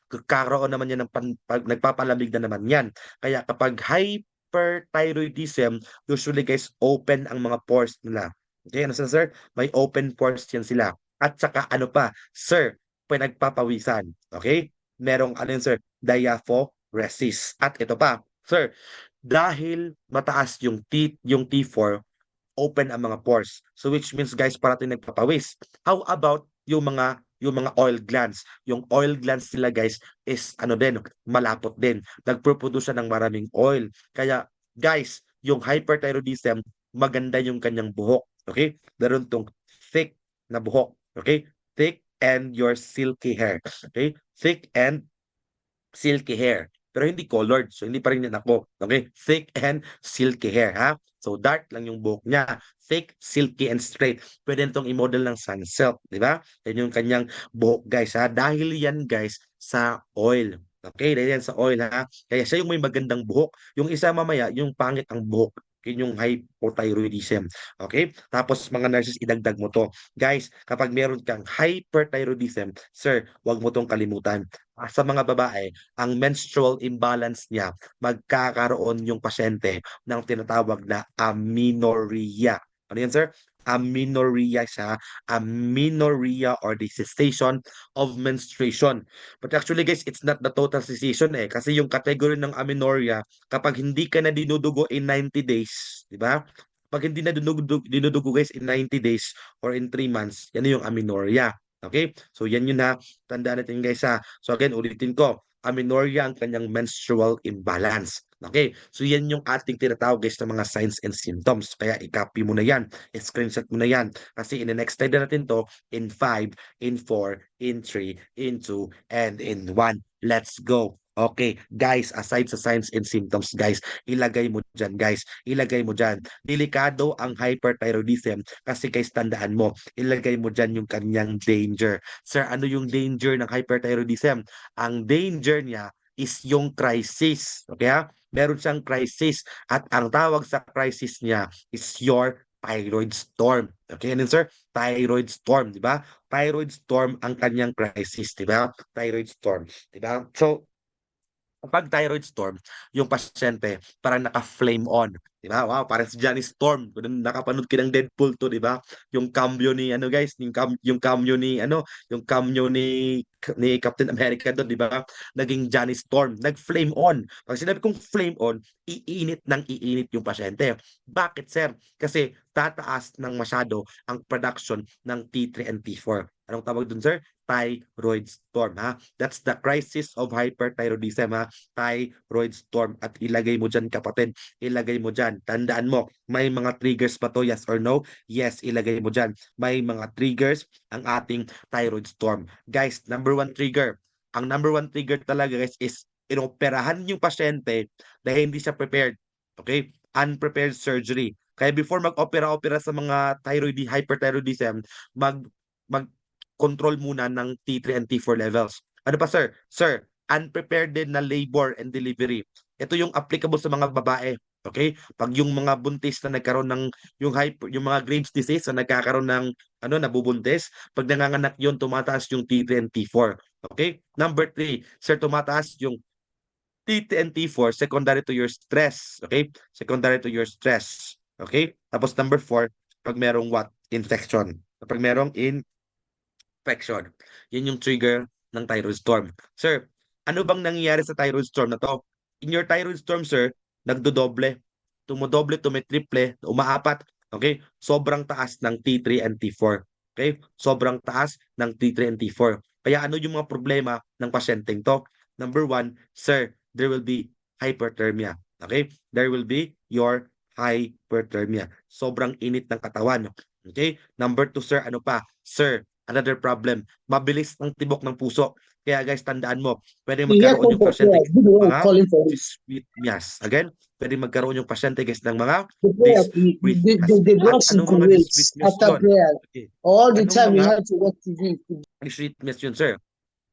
Kakaroon naman yan ng nagpapalamig na naman yan. Kaya kapag hyperthyroidism, usually guys, open ang mga pores nila. Okay, ano sir? May open pores yan sila. At saka ano pa, sir, pinagpapawisan. Okay? Merong ano yun, sir? Diaphoresis. At ito pa, sir, dahil mataas yung T4, open ang mga pores. So which means guys, parating nagpapawis. How about yung mga oil glands? Yung oil glands nila guys is ano din, malapot din. Nagproproduce ng maraming oil. Kaya guys, yung hyperthyroidism, maganda yung kanyang buhok. Okay? Meron tong thick na buhok. Okay? Thick and your silky hair. Okay? Thick and silky hair. Pero hindi colored. So, hindi pa rin yan ako. Okay? Thick and silky hair, ha? So, dark lang yung buhok niya. Thick, silky, and straight. Pwede nitong i-model ng sunsilk. Di ba? Yan yung kanyang buhok, guys, ha? Dahil yan, guys, sa oil. Okay? Dahil yan sa oil, ha? Kaya siya yung may magandang buhok. Yung isa mamaya, yung pangit ang buhok. Yun yung hypothyroidism. Okay? Tapos mga nurses, idagdag mo to. Guys, kapag meron kang hyperthyroidism, sir, wag mo tong kalimutan. Sa mga babae, ang menstrual imbalance niya, magkakaroon yung pasyente ng tinatawag na amenorrhea. Ano yan, sir? Amenorrhea siya. Amenorrhea or the cessation of menstruation. But actually, guys, it's not the total cessation eh. Kasi yung category ng amenorrhea, kapag hindi ka na dinudugo in 90 days, di ba? Pag hindi na dinudugo guys in 90 days or in 3 months, yan yung amenorrhea. Okay? So yan yun ha. Tandaan natin guys ha. So again, ulitin ko. amenorrhea ang kanyang menstrual imbalance. Okay, so yan yung ating tinatawag guys na mga signs and symptoms. Kaya i-copy mo na yan, i-screenshot mo na yan. Kasi in the next slide na natin to, in 5, in 4, in 3, in 2, and in 1. Let's go. Okay, guys, aside sa signs and symptoms, guys, ilagay mo dyan, guys. Ilagay mo dyan. Delikado ang hyperthyroidism kasi guys, tandaan mo, ilagay mo dyan yung kanyang danger. Sir, ano yung danger ng hyperthyroidism? Ang danger niya is yung crisis. Okay ha? Meron siyang crisis at ang tawag sa crisis niya is your thyroid storm. Okay, ano sir? Thyroid storm, di ba? Thyroid storm ang kanyang crisis, di ba? Thyroid storm, di ba? So, kapag thyroid storm, yung pasyente parang naka-flame on. Di ba? Wow, parang si Johnny Storm. Kung nakapanood ka ng Deadpool to, di ba? Yung cameo ni ano guys, yung cameo ni ano, yung cameo ni Captain America doon, di ba? Naging Johnny Storm, nag-flame on. Pag sinabi kong flame on, iinit ng iinit yung pasyente. Bakit, sir? Kasi tataas ng masyado ang production ng T3 and T4. Anong tawag dun, sir? Thyroid storm, ha? That's the crisis of hyperthyroidism, ha? Thyroid storm. At ilagay mo dyan, kapatid. Ilagay mo dyan. Tandaan mo, may mga triggers pa to, yes or no? Yes, ilagay mo dyan. May mga triggers ang ating thyroid storm. Guys, number one trigger. Ang number one trigger talaga, guys, is inoperahan yung pasyente dahil hindi siya prepared. Okay? Unprepared surgery. Kaya before mag-opera-opera sa mga hyperthyroidism, mag control muna ng T3 and T4 levels. Ano pa sir? Sir, unprepared din na labor and delivery. Ito yung applicable sa mga babae. Okay? Pag yung mga buntis na nagkaroon ng yung mga Graves disease na nagkakaroon ng nabubuntis, pag nanganganak yun, tumataas yung T3 and T4. Okay? Number 3, sir, tumataas yung T3 and T4 secondary to your stress. Okay? Secondary to your stress. Okay? Tapos number 4, pag merong what? Infection. Pag merong infection. Yan yung trigger ng thyroid storm. Sir, ano bang nangyayari sa thyroid storm na to? In your thyroid storm, sir, nagdodoble. Tumodoble, tumitriple, umaapat. Okay? Sobrang taas ng T3 and T4. Okay? Sobrang taas ng T3 and T4. Kaya ano yung mga problema ng pasyenteng to? Number 1, sir, there will be hyperthermia. Okay? There will be your hyperthermia. Sobrang init ng katawan. Okay? Number 2, sir, ano pa? Sir, another problem, mabilis ang tibok ng puso. Kaya guys, tandaan mo, pwede Yeah, magkaroon yung pasyente yeah, good one mga calling for it. dysrhythmias. Again, pwede magkaroon yung pasyente guys ng mga The prayer, dysrhythmias. the At blood anong mga circulates dysrhythmias after yun? prayer. Okay. All the Anong time you mga have to watch TV. dysrhythmias yun, sir?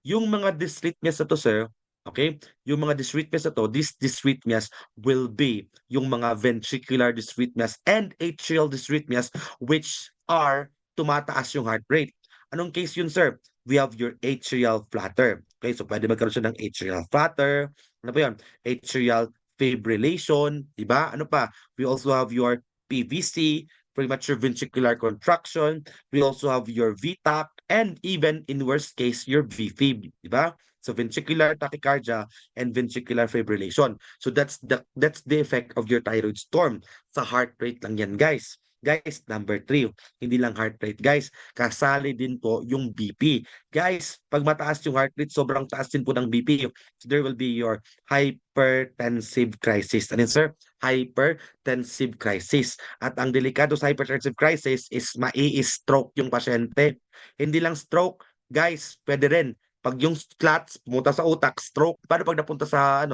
Yung mga dysrhythmias na to, sir, okay? Yung mga dysrhythmias na to, these dysrhythmias will be yung mga ventricular dysrhythmias and atrial dysrhythmias which are tumataas yung heart rate. Anong case yun, sir? We have your atrial flutter. Okay, so pwede magkaroon siya ng atrial flutter. Ano ba yun? Atrial fibrillation, di ba? Ano pa? We also have your PVC, premature ventricular contraction. We also have your VTAC and even in worst case, your VFib, di ba? So ventricular tachycardia and ventricular fibrillation. So that's the effect of your thyroid storm. Sa heart rate lang yan, guys. Guys, number 3, hindi lang heart rate, guys. Kasali din po yung BP. Guys, pag mataas yung heart rate, sobrang taas din po ng BP. So there will be your hypertensive crisis. Ano yun, sir? Hypertensive crisis. At ang delikado sa hypertensive crisis is mai-stroke yung pasyente. Hindi lang stroke, guys, pwede rin. Pag yung clots pumunta sa utak, stroke. Paano pag napunta sa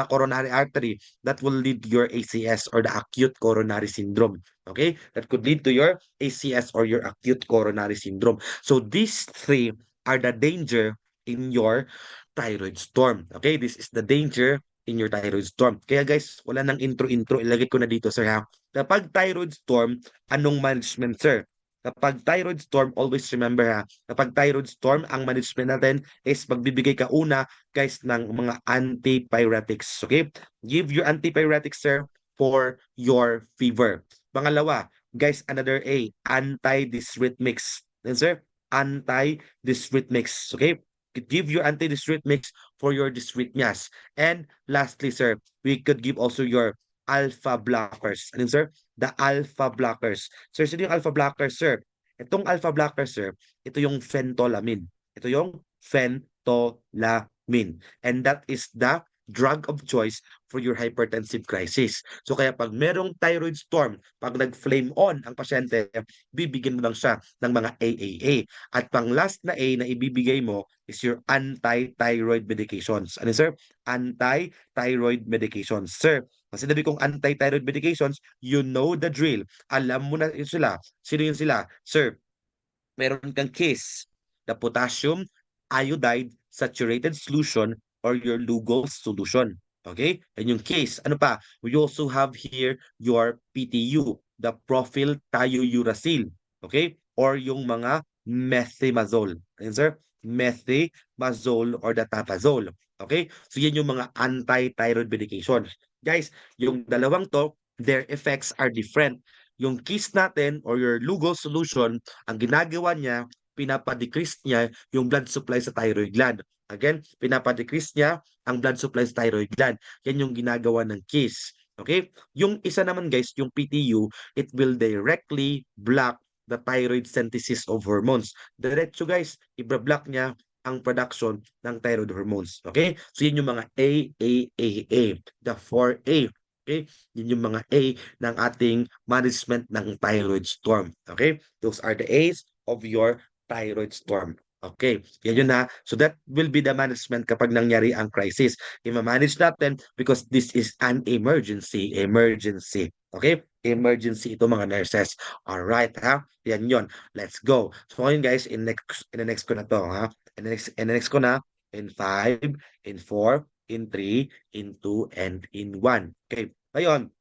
coronary artery? That will lead to your ACS or the acute coronary syndrome. Okay? That could lead to your ACS or your acute coronary syndrome. So these 3 are the danger in your thyroid storm. Okay? This is the danger in your thyroid storm. Kaya guys, wala nang intro-intro. Ilagay ko na dito, sir, ha? Kapag thyroid storm, anong management, sir? Kapag thyroid storm, always remember, ha? Kapag thyroid storm, ang management natin is magbibigay ka una, guys, ng mga antipyretics. Okay? Give your antipyretics, sir, for your fever. Pangalawa, guys, another A, anti-dysrhythmics. Then, sir, anti-dysrhythmics. Okay? Give your anti-dysrhythmics for your dysrhythmias. And lastly, sir, we could give also your alpha blockers. Ano yun, sir? The alpha blockers. Sir, sino yung alpha blockers, sir? Itong alpha blockers, sir, ito yung phentolamine. Ito yung phentolamine. mean. And that is the drug of choice for your hypertensive crisis. So kaya pag merong thyroid storm, pag nag-flame on ang pasyente, bibigyan mo lang siya ng mga AAA. At pang last na A na ibibigay mo is your anti-thyroid medications. Ano sir? Anti-thyroid medications. Sir, kasi sinabi kong anti-thyroid medications, you know the drill. Alam mo na yun sila. Sino yun sila? Sir, meron kang KISS, the potassium iodide saturated solution or your Lugol's solution. Okay? And yung KISS, ano pa? We also have here your PTU, the propyl thiouracil. Okay? Or yung mga methimazole. Ayun, sir? Methimazole or the tapazole. Okay? So yan yung mga anti-thyroid medications. Guys, yung dalawang to, their effects are different. Yung KISS natin or your Lugol solution, ang ginagawa niya, pinapa-decrease niya yung blood supply sa thyroid gland. Again, pinapa-decrease niya ang blood supply sa thyroid gland. Yan yung ginagawa ng KISS. Okay? Yung isa naman guys, yung PTU, it will directly block the thyroid synthesis of hormones. Diretso guys, i-block niya ang production ng thyroid hormones. Okay? So yun yung mga AAAA, the 4A. Okay? Yun yung mga A ng ating management ng thyroid storm. Okay? Those are the A's of your thyroid storm. Okay, yan yun ha. So that will be the management kapag nangyari ang crisis. I-manage natin because this is an emergency. Emergency. Okay? Emergency ito mga nurses. Alright ha? Yan yun. Let's go. So ngayon guys, in the next ko na to ha. In the next ko na, in 5, in 4, in 3, in 2, and in 1. Okay. Ngayon,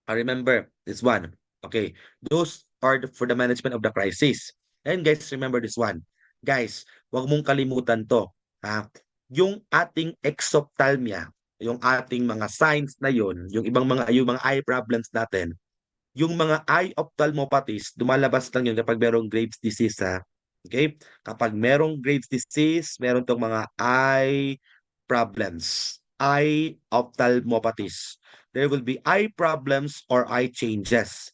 I remember this one. Okay. Those are for the management of the crisis. And guys, remember this one. Guys, wag mong kalimutan to. Ha? Yung ating exophthalmia, yung ating mga signs na yon, yung mga eye problems natin, yung mga eye ophthalmopathies, lumalabas lang yun kapag merong Graves disease ha. Okay? Kapag merong Graves disease, meron tong mga eye problems, eye ophthalmopathies. There will be eye problems or eye changes.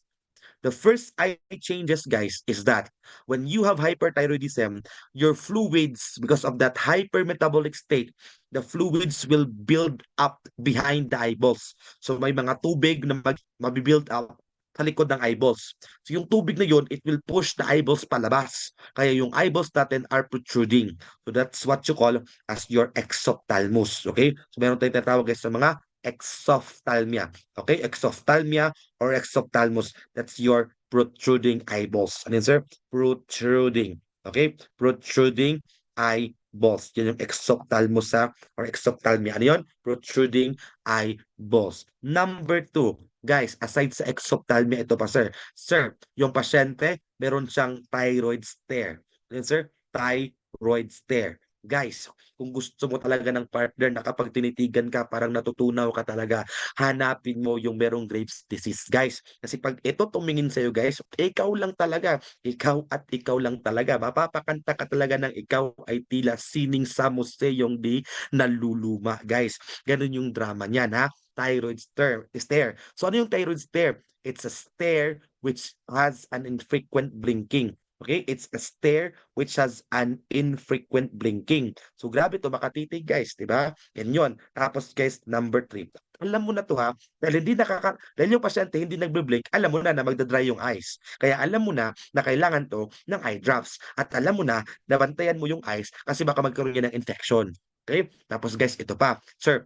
The first eye changes, guys, is that when you have hyperthyroidism, your fluids, because of that hypermetabolic state, the fluids will build up behind the eyeballs. So may mga tubig na mabibuild up sa likod ng eyeballs. So yung tubig na yun, it will push the eyeballs palabas. Kaya yung eyeballs natin are protruding. So that's what you call as your exophthalmos. Okay? So meron tayong tatawag guys sa mga exophthalmia. Okay? Exophthalmia or exophthalmos. That's your protruding eyeballs. Ano yun, sir? Protruding. Okay? Protruding eyeballs. Yan yung exophthalmos or exophthalmia. Ano yun? Protruding eyeballs. Number 2, guys, aside sa exophthalmia, ito pa, sir. Sir, yung pasyente, meron siyang thyroid stare. Ano yun, sir? Thyroid stare. Guys, kung gusto mo talaga ng partner na kapag tinitigan ka, parang natutunaw ka talaga, hanapin mo yung merong Graves disease, guys. Kasi pag ito tumingin sa'yo, guys, ikaw lang talaga. Ikaw at ikaw lang talaga. Mapapakanta ka talaga ng ikaw ay tila sining sa museyong di naluluma, guys. Ganun yung drama niyan, ha? Thyroid stare. So ano yung thyroid stare? It's a stare which has an infrequent blinking. Okay? It's a stare which has an infrequent blinking. So grabe to makatitig guys, di ba? Yan yun. Tapos guys, number 3. Alam mo na to ha, dahil yung pasyente hindi nagbe-blink, alam mo na magdadry yung eyes. Kaya alam mo na kailangan to ng eye drops. At alam mo na bantayan mo yung eyes kasi baka magkaroon yan ng infection. Okay? Tapos guys, ito pa. Sir,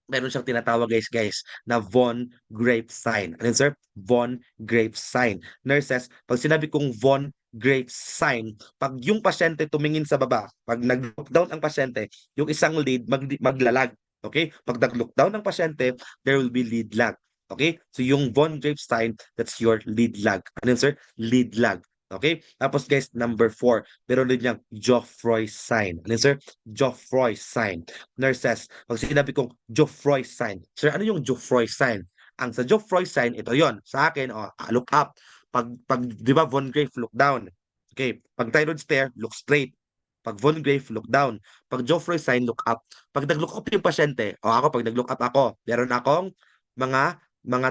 meron siyang tinatawag guys na von Grape sign. Ano yun, sir? Von Grape sign. Nurses, pag sinabi kong von Grape sign, pag yung pasyente tumingin sa baba, pag nag-look down ang pasyente, yung isang lead maglalag. Okay? Pag nag-look down ang pasyente, there will be lead lag. Okay? So yung von Grape sign, that's your lead lag. Ano yun, sir? Lead lag. Okay? Tapos guys, number 4, meron din niyang Geoffroy sign. Ano yun, sir? Geoffroy sign. Nurses, pag sinabi kong Geoffroy sign, sir, ano yung Geoffroy sign? Ang sa Geoffroy sign, ito yon sa akin, look up. Pag di ba, Von Grafe, look down. Okay, pag thyroid stare, look straight. Pag Von Grafe, look down. Pag Geoffroy sign, look up. Pag nag-look up yung pasyente, o ako, pag nag-look up ako, meron akong mga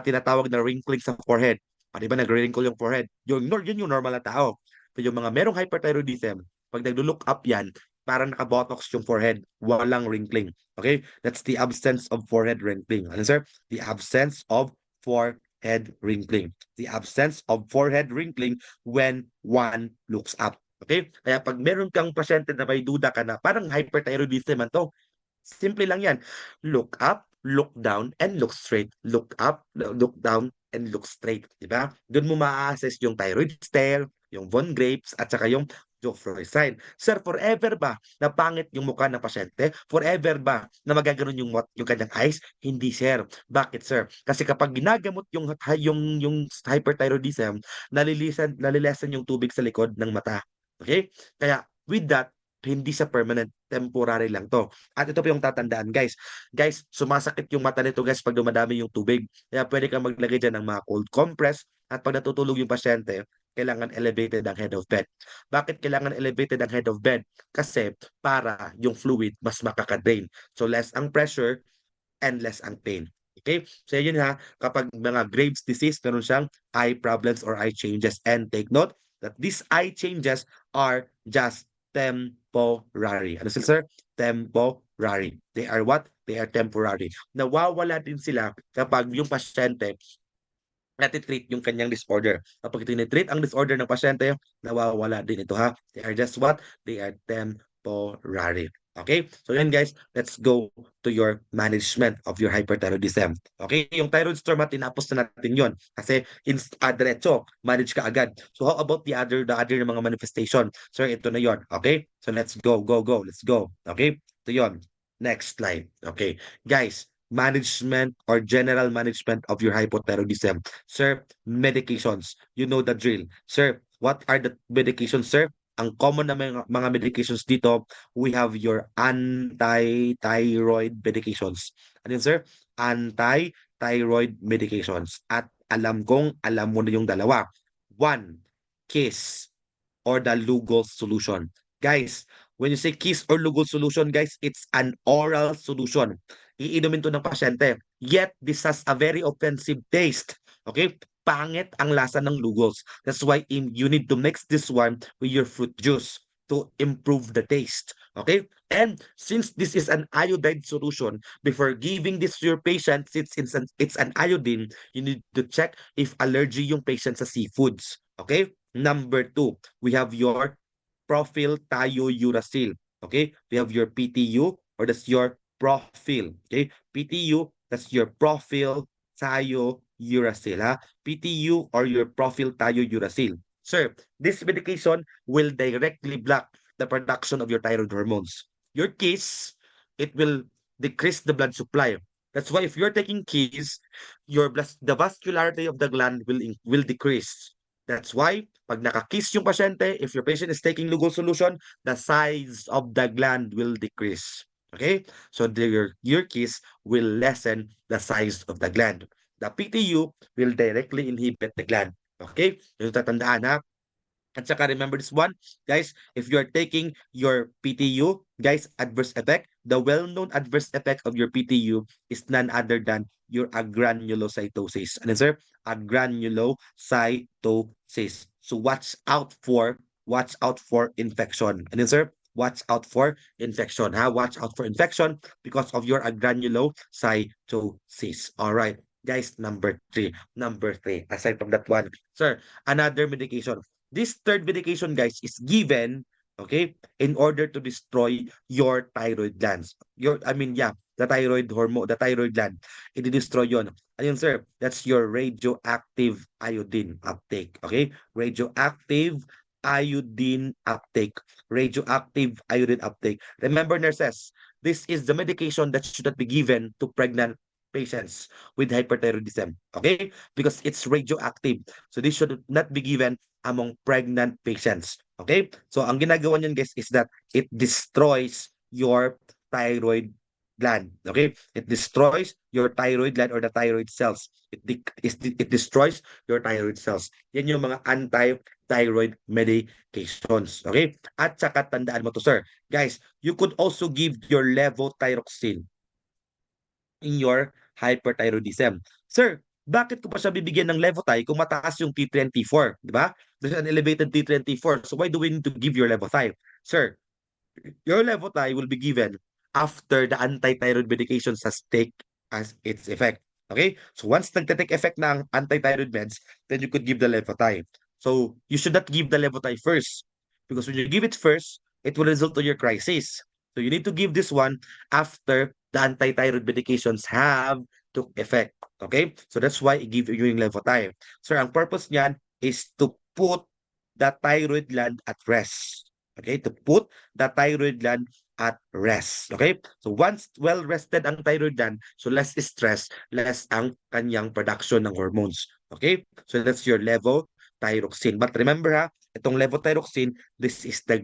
tinatawag na wrinkling sa forehead. Di ba, nag-wrinkle yung forehead. Yun yung normal na tao. Pero yung mga merong hyperthyroidism, pag nag-look up yan, parang nakabotox yung forehead, walang wrinkling. Okay? That's the absence of forehead wrinkling. Ano, sir? The absence of forehead wrinkling. The absence of forehead wrinkling when one looks up. Okay? Kaya pag meron kang pasyente na may duda ka na parang hyperthyroidism man to, simple lang yan. Look up, look down, and look straight. Look up, look down, and look straight. Diba? Doon mo ma-assess yung thyroid stare, yung von Grapes, at saka yung Geoffroy sign. Sir, forever ba na pangit yung mukha ng pasyente? Forever ba na magaganon yung kanyang eyes? Hindi, sir. Bakit, sir? Kasi kapag ginagamot yung hyperthyroidism, nalilesen yung tubig sa likod ng mata. Okay? Kaya with that, hindi sa permanent, temporary lang to. At ito pa yung tatandaan, guys. Guys, sumasakit yung mata nito, guys, pag dumadami yung tubig. Kaya pwede kang maglagay dyan ng mga cold compress at pag natutulog yung pasyente, kailangan elevated ang head of bed. Bakit kailangan elevated ang head of bed? Kasi para yung fluid mas makakadrain. So less ang pressure and less ang pain. Okay? So yun ha, kapag mga Graves disease, meron siyang eye problems or eye changes. And take note that these eye changes are just temporary. Ano sila, sir? Temporary. They are what? They are temporary. Nawawala din sila kapag yung pasyente natitreat yung kanyang disorder. Kapag tinitreat ang disorder ng pasyente, nawawala din ito ha. They are just what? They are temporary. Okay? So yan guys, let's go to your management of your hyperthyroidism. Okay? Yung thyroid storm, tinapos na natin yon kasi diretso, manage ka agad. So how about the other mga manifestation? Sir, ito na yon. Okay? So let's go, go, go. Let's go. Okay? Ito yon. Next slide. Okay. Guys, management or general management of your hypothyroidism. Sir, medications. You know the drill. Sir, what are the medications, sir? Ang common na mga medications dito, we have your anti-thyroid medications. Ano yun, sir? Anti-thyroid medications. At alam kong alam mo na yung dalawa. One, KISS or the Lugol solution. Guys, when you say KISS or Lugol solution, guys, it's an oral solution. Iinumin to ng pasyente. Yet, this has a very offensive taste. Okay? Pangit ang lasa ng Lugols. That's why you need to mix this one with your fruit juice to improve the taste. Okay? And since this is an iodide solution, before giving this to your patient, since it's an iodine, you need to check if allergy yung patient sa seafoods. Okay? Number 2, we have your profile thiouracil. Okay? We have your PTU or that's your profile. Okay? PTU, that's your profile thiouracil. Ha? PTU or your profile thiouracil. Sir, this medication will directly block the production of your thyroid hormones. Your KISS, it will decrease the blood supply. That's why if you're taking KISS, the vascularity of the gland will decrease. That's why pag nakakiss yung pasyente, if your patient is taking Lugol solution, the size of the gland will decrease. Okay? So your kiss will lessen the size of the gland. The PTU will directly inhibit the gland. Okay? Yung tatandaan ha. At saka remember this one, guys, if you're taking your PTU, guys, adverse effect, the well-known adverse effect of your PTU is none other than your agranulocytosis. Ano sir? Agranulocytosis. So watch out for infection. Ano sir? Watch out for infection. Ha? Watch out for infection because of your agranulocytosis. All right. Guys, number three. Number three. Aside from that one, sir, another medication. This third medication, guys, is given, okay, in order to destroy your thyroid glands. The thyroid hormone, the thyroid gland. I-destroy yon. Ayun, sir, that's your radioactive iodine uptake. Okay? Radioactive iodine uptake. Radioactive iodine uptake. Remember, nurses, this is the medication that should not be given to pregnant patients with hyperthyroidism. Okay? Because it's radioactive. So this should not be given among pregnant patients. Okay? So ang ginagawa niyan guys is that it destroys your thyroid gland. Okay? It destroys your thyroid gland or the thyroid cells. It destroys your thyroid cells. Yan yung mga anti-thyroid medications. Okay? At saka tandaan mo to, sir. Guys, you could also give your levothyroxine in your hyperthyroidism. Sir, bakit ko pa siya bibigyan ng Levothy kung mataas yung T3 and T4, di ba? There's an elevated T3 and T4. So why do we need to give your Levothy? Sir, Your Levotide will be given after the anti-thyroid medications has take as its effect. Okay? So once nagte-take effect ng anti-thyroid meds, then you could give the Levotide. So you should not give the Levotide first because when you give it first, it will result to your crisis. So you need to give this one after the anti-thyroid medications have took effect. Okay? So that's why I give you yung Levotide. So ang purpose niyan is to put the thyroid gland at rest. Okay? To put the thyroid gland at rest. Okay? So once well rested ang thyroid gland, so less stress, less ang kanyang production ng hormones. Okay? So that's your levothyroxine. But remember ha, itong levothyroxine, this is the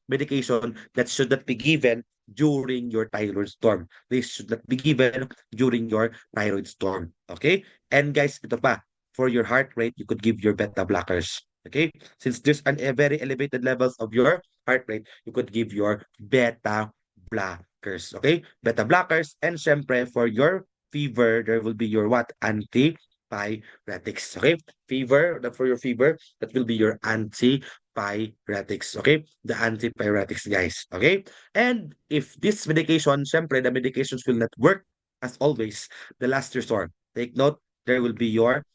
medication that should not be given during your thyroid storm. This should not be given during your thyroid storm. Okay? And guys, ito pa, for your heart rate, you could give your beta blockers. Okay? Since there's a very elevated levels of your heart rate, you could give your beta blockers. Okay? Beta blockers. And syempre, for your fever, there will be your what? Antipyretics. Okay? For your fever, that will be your antipyretics. Okay? The antipyretics, guys. Okay? And if this medication, syempre, the medications will not work, as always, the last resort, take note, there will be your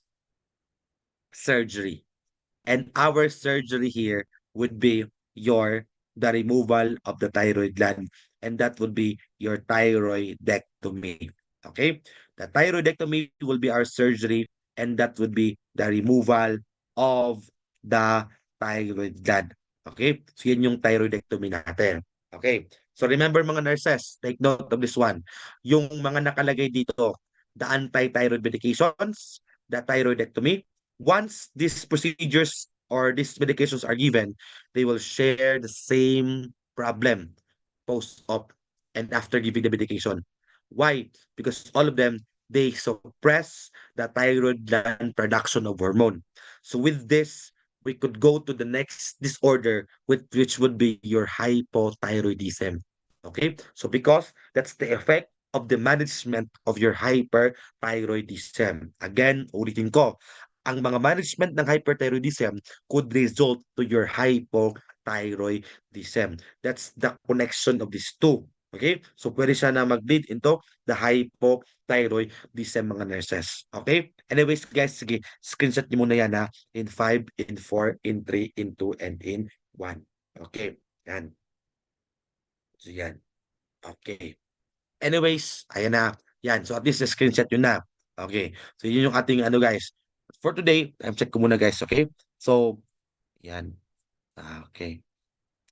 surgery. And our surgery here would be the removal of the thyroid gland, and that would be your thyroidectomy. Okay? The thyroidectomy will be our surgery, and that would be the removal of the thyroid gland. Okay? So yan yung thyroidectomy natin. Okay? So remember mga nurses, take note of this one. Yung mga nakalagay dito, the anti-thyroid medications, the thyroidectomy, once these procedures or these medications are given, they will share the same problem post-op and after giving the medication. Why? Because all of them, they suppress the thyroid gland production of hormone. So with this, we could go to the next disorder, which would be your hypothyroidism. Okay? So because that's the effect of the management of your hyperthyroidism. Again, ulitin ko, ang mga management ng hyperthyroidism could result to your hypothyroidism. That's the connection of these two. Okay? So, pwede siya na mag-lead into the hypothyroidism mga nurses. Okay? Anyways, guys, sige, screenshot niyo muna yan ha. In 5, in 4, in 3, in 2, and in 1. Okay? Yan. So, yan. Okay. Anyways, ayan na. Yan. So, at least screenshot yun na. Okay. So, yun yung ating ano guys. For today, time check ko muna guys. Okay. So, yan. Okay.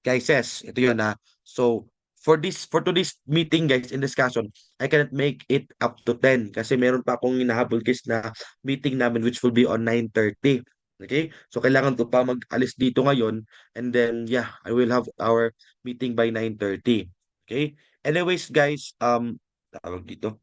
Guys, yes. Ito yun na. So, for today's meeting guys in discussion, I cannot make it up to 10 kasi meron pa akong hinahabol guys na meeting namin which will be on 9:30. Okay? So kailangan ko pa mag-alis dito ngayon and then yeah, I will have our meeting by 9:30. Okay? Anyways, guys, tawag dito.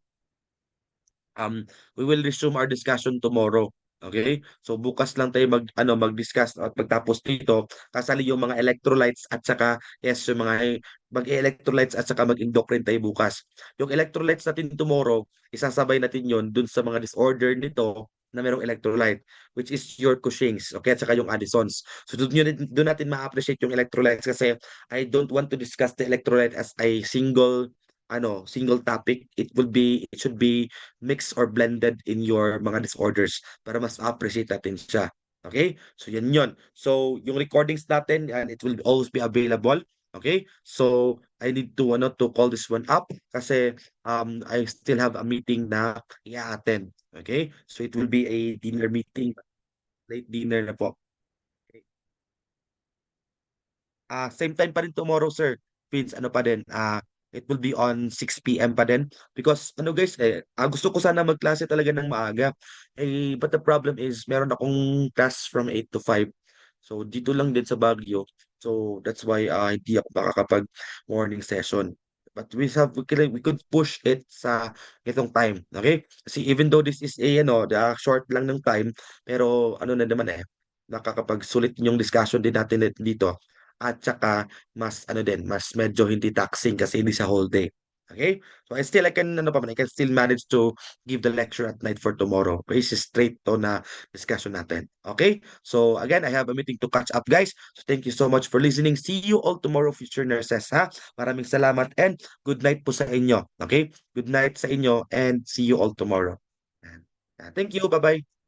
We will resume our discussion tomorrow. Okay? So bukas lang tayo mag-discuss at pagtapos dito, kasali yung mga electrolytes at saka yes, yung mga mag-electrolytes at saka mag-endocrine tayo bukas. Yung electrolytes natin tomorrow, isasabay natin yon dun sa mga disorder nito na merong electrolyte, which is your Cushing's, okay, at saka yung Addison's. So doon natin ma-appreciate yung electrolytes kasi I don't want to discuss the electrolyte as a single topic. It should be mixed or blended in your mga disorders para mas appreciate natin siya. Okay? So yan yun. So yung recordings natin, and it will always be available. Okay? So I need to call this one up kasi I still have a meeting na i-attend. Okay? So it will be a dinner meeting, late dinner na po. Same time pa rin tomorrow, sir. Vince, ano pa din, it will be on 6 p.m. pa din. Because, ano guys, gusto ko sana magklase talaga ng maaga. But the problem is, meron akong class from 8 to 5. So, dito lang din sa Baguio. So, that's why hindi ako makakapag morning session. But we could push it sa itong time. Okay? Kasi even though this is the short lang ng time, pero ano na naman nakakapagsulit yung discussion din natin dito at saka mas medyo hindi taxing kasi hindi sa whole day. Okay? So I can ano pa man, I can still manage to give the lecture at night for tomorrow. Okay? Is straight to na discussion natin. Okay? So again, I have a meeting to catch up, guys. So thank you so much for listening. See you all tomorrow, future nurses, ha? Maraming salamat and good night po sa inyo. Okay? Good night sa inyo and see you all tomorrow. And, thank you. Bye-bye.